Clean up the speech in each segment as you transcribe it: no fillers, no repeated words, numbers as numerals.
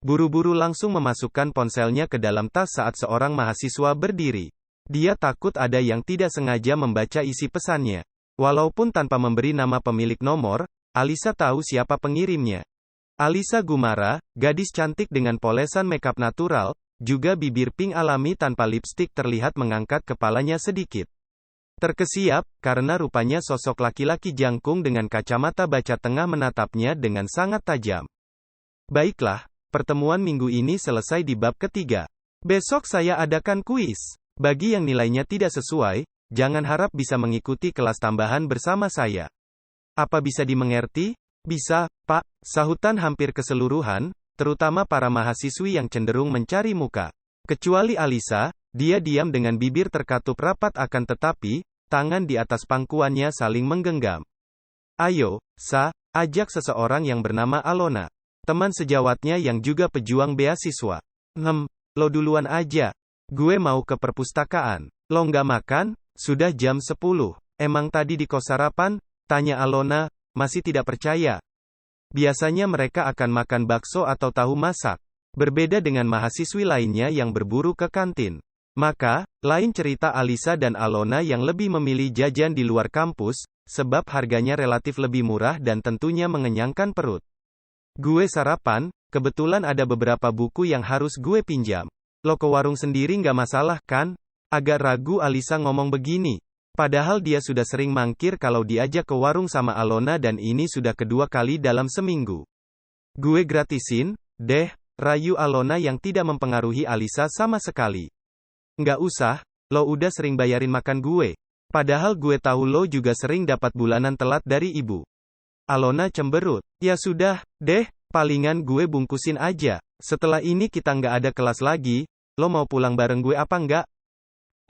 Buru-buru langsung memasukkan ponselnya ke dalam tas saat seorang mahasiswa berdiri. Dia takut ada yang tidak sengaja membaca isi pesannya. Walaupun tanpa memberi nama pemilik nomor, Alisa tahu siapa pengirimnya. Alisa Gumara, gadis cantik dengan polesan makeup natural, juga bibir pink alami tanpa lipstik terlihat mengangkat kepalanya sedikit. Terkesiap, karena rupanya sosok laki-laki jangkung dengan kacamata baca tengah menatapnya dengan sangat tajam. Baiklah, pertemuan minggu ini selesai di bab ketiga. Besok saya adakan kuis. Bagi yang nilainya tidak sesuai, jangan harap bisa mengikuti kelas tambahan bersama saya. Apa bisa dimengerti? Bisa, Pak, sahutan hampir keseluruhan, terutama para mahasiswi yang cenderung mencari muka. Kecuali Alisa, dia diam dengan bibir terkatup rapat akan tetapi, tangan di atas pangkuannya saling menggenggam. Ayo, ajak seseorang yang bernama Alona. Teman sejawatnya yang juga pejuang beasiswa. Lo duluan aja. Gue mau ke perpustakaan. Lo nggak makan? Sudah jam 10. Emang tadi di kos sarapan? Tanya Alona, masih tidak percaya. Biasanya mereka akan makan bakso atau tahu masak. Berbeda dengan mahasiswi lainnya yang berburu ke kantin. Maka, lain cerita Alisa dan Alona yang lebih memilih jajan di luar kampus, sebab harganya relatif lebih murah dan tentunya mengenyangkan perut. Gue sarapan, kebetulan ada beberapa buku yang harus gue pinjam. Lo ke warung sendiri nggak masalah kan? Agak ragu Alisa ngomong begini. Padahal dia sudah sering mangkir kalau diajak ke warung sama Alona dan ini sudah kedua kali dalam seminggu. Gue gratisin, deh, rayu Alona yang tidak mempengaruhi Alisa sama sekali. Nggak usah, lo udah sering bayarin makan gue. Padahal gue tahu lo juga sering dapat bulanan telat dari ibu. Alona cemberut. Ya sudah, deh, palingan gue bungkusin aja. Setelah ini kita nggak ada kelas lagi, lo mau pulang bareng gue apa nggak?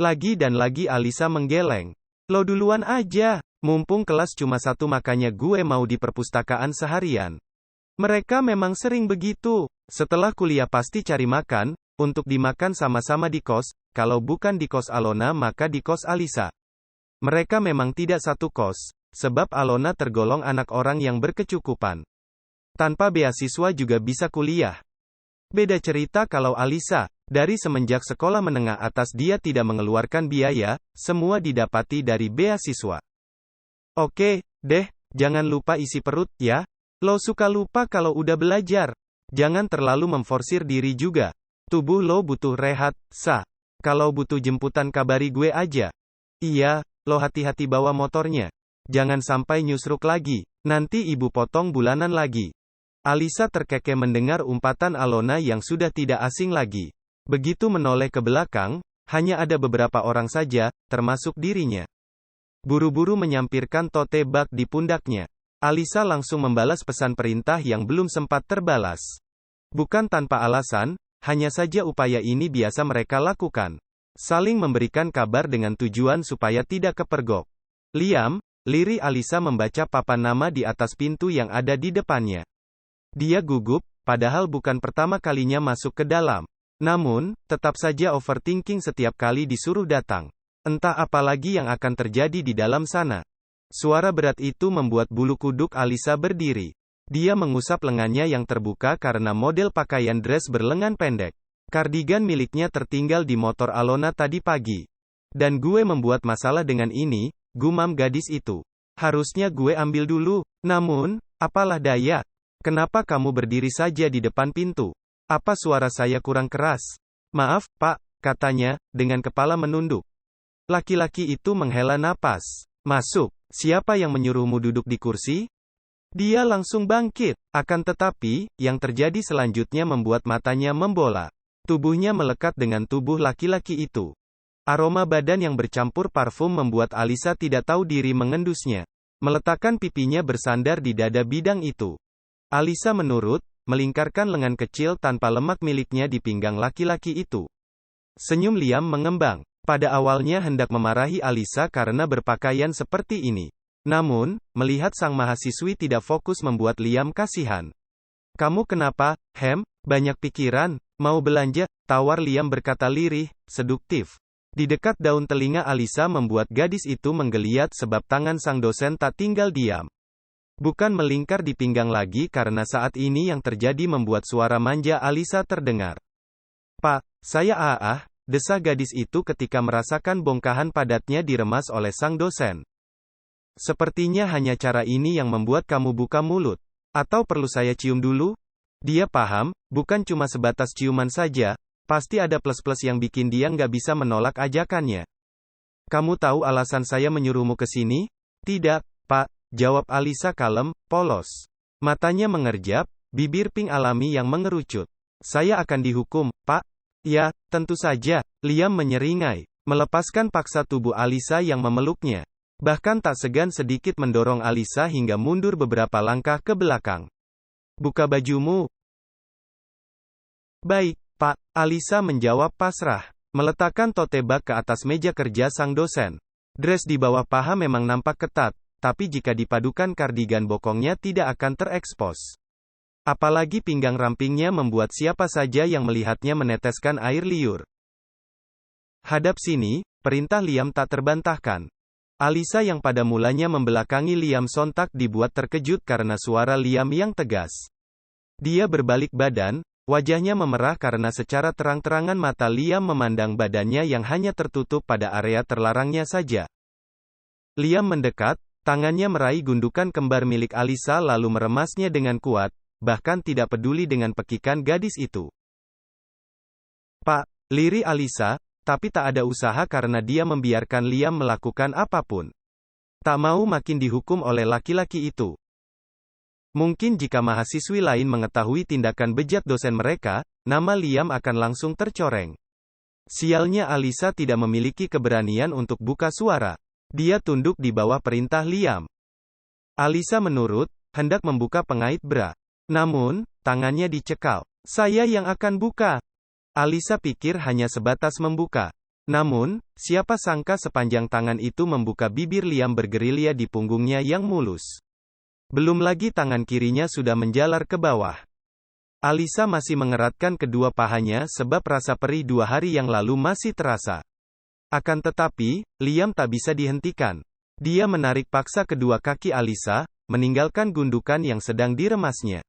Lagi dan lagi Alisa menggeleng. Lo duluan aja, mumpung kelas cuma satu makanya gue mau di perpustakaan seharian. Mereka memang sering begitu. Setelah kuliah pasti cari makan, untuk dimakan sama-sama di kos, kalau bukan di kos Alona maka di kos Alisa. Mereka memang tidak satu kos, sebab Alona tergolong anak orang yang berkecukupan. Tanpa beasiswa juga bisa kuliah. Beda cerita kalau Alisa, dari semenjak sekolah menengah atas dia tidak mengeluarkan biaya, semua didapati dari beasiswa. Oke, deh, jangan lupa isi perut, ya. Lo suka lupa kalau udah belajar. Jangan terlalu memforsir diri juga. Tubuh lo butuh rehat, Kalau butuh jemputan kabari gue aja. Iya, lo hati-hati bawa motornya. Jangan sampai nyusruk lagi, nanti ibu potong bulanan lagi. Alisa terkekeh mendengar umpatan Alona yang sudah tidak asing lagi. Begitu menoleh ke belakang, hanya ada beberapa orang saja, termasuk dirinya. Buru-buru menyampirkan tote bag di pundaknya. Alisa langsung membalas pesan perintah yang belum sempat terbalas. Bukan tanpa alasan, hanya saja upaya ini biasa mereka lakukan. Saling memberikan kabar dengan tujuan supaya tidak kepergok. Liam, lirih Alisa membaca papan nama di atas pintu yang ada di depannya. Dia gugup, padahal bukan pertama kalinya masuk ke dalam. Namun, tetap saja overthinking setiap kali disuruh datang. Entah apa lagi yang akan terjadi di dalam sana. Suara berat itu membuat bulu kuduk Alisa berdiri. Dia mengusap lengannya yang terbuka karena model pakaian dress berlengan pendek. Kardigan miliknya tertinggal di motor Alona tadi pagi. Dan gue membuat masalah dengan ini, gumam gadis itu. Harusnya gue ambil dulu, namun, apalah daya. Kenapa kamu berdiri saja di depan pintu? Apa suara saya kurang keras? Maaf, Pak, katanya, dengan kepala menunduk. Laki-laki itu menghela napas. Masuk. Siapa yang menyuruhmu duduk di kursi? Dia langsung bangkit. Akan tetapi, yang terjadi selanjutnya membuat matanya membola. Tubuhnya melekat dengan tubuh laki-laki itu. Aroma badan yang bercampur parfum membuat Alisa tidak tahu diri mengendusnya. Meletakkan pipinya bersandar di dada bidang itu. Alisa menurut, melingkarkan lengan kecil tanpa lemak miliknya di pinggang laki-laki itu. Senyum Liam mengembang. Pada awalnya hendak memarahi Alisa karena berpakaian seperti ini. Namun, melihat sang mahasiswi tidak fokus membuat Liam kasihan. Kamu kenapa, banyak pikiran, mau belanja? Tawar Liam berkata lirih, seduktif. Di dekat daun telinga Alisa membuat gadis itu menggeliat sebab tangan sang dosen tak tinggal diam. Bukan melingkar di pinggang lagi karena saat ini yang terjadi membuat suara manja Alisa terdengar. "Pak, saya desa gadis itu ketika merasakan bongkahan padatnya diremas oleh sang dosen. "Sepertinya hanya cara ini yang membuat kamu buka mulut. Atau perlu saya cium dulu?" Dia paham, bukan cuma sebatas ciuman saja, pasti ada plus-plus yang bikin dia nggak bisa menolak ajakannya. "Kamu tahu alasan saya menyuruhmu ke sini?" "Tidak, Pak," jawab Alisa kalem, polos. Matanya mengerjap, bibir pink alami yang mengerucut. "Saya akan dihukum, Pak." "Ya, tentu saja," Liam menyeringai, melepaskan paksa tubuh Alisa yang memeluknya. Bahkan tak segan sedikit mendorong Alisa hingga mundur beberapa langkah ke belakang. "Buka bajumu." "Baik, Pak," Alisa menjawab pasrah, meletakkan tote bag ke atas meja kerja sang dosen. Dress di bawah paha memang nampak ketat, tapi jika dipadukan kardigan bokongnya tidak akan terekspos. Apalagi pinggang rampingnya membuat siapa saja yang melihatnya meneteskan air liur. "Hadap sini," perintah Liam tak terbantahkan. Alisa yang pada mulanya membelakangi Liam sontak dibuat terkejut karena suara Liam yang tegas. Dia berbalik badan, wajahnya memerah karena secara terang-terangan mata Liam memandang badannya yang hanya tertutup pada area terlarangnya saja. Liam mendekat, tangannya meraih gundukan kembar milik Alisa lalu meremasnya dengan kuat, bahkan tidak peduli dengan pekikan gadis itu. "Pak," lirih Alisa, tapi tak ada usaha karena dia membiarkan Liam melakukan apapun. Tak mau makin dihukum oleh laki-laki itu. Mungkin jika mahasiswi lain mengetahui tindakan bejat dosen mereka, nama Liam akan langsung tercoreng. Sialnya Alisa tidak memiliki keberanian untuk buka suara. Dia tunduk di bawah perintah Liam. Alisa menurut, hendak membuka pengait bra. Namun, tangannya dicekal. "Saya yang akan buka." Alisa pikir hanya sebatas membuka. Namun, siapa sangka sepanjang tangan itu membuka bibir Liam bergerilya di punggungnya yang mulus. Belum lagi tangan kirinya sudah menjalar ke bawah. Alisa masih mengeratkan kedua pahanya sebab rasa perih 2 hari yang lalu masih terasa. Akan tetapi, Liam tak bisa dihentikan. Dia menarik paksa kedua kaki Alisa, meninggalkan gundukan yang sedang diremasnya.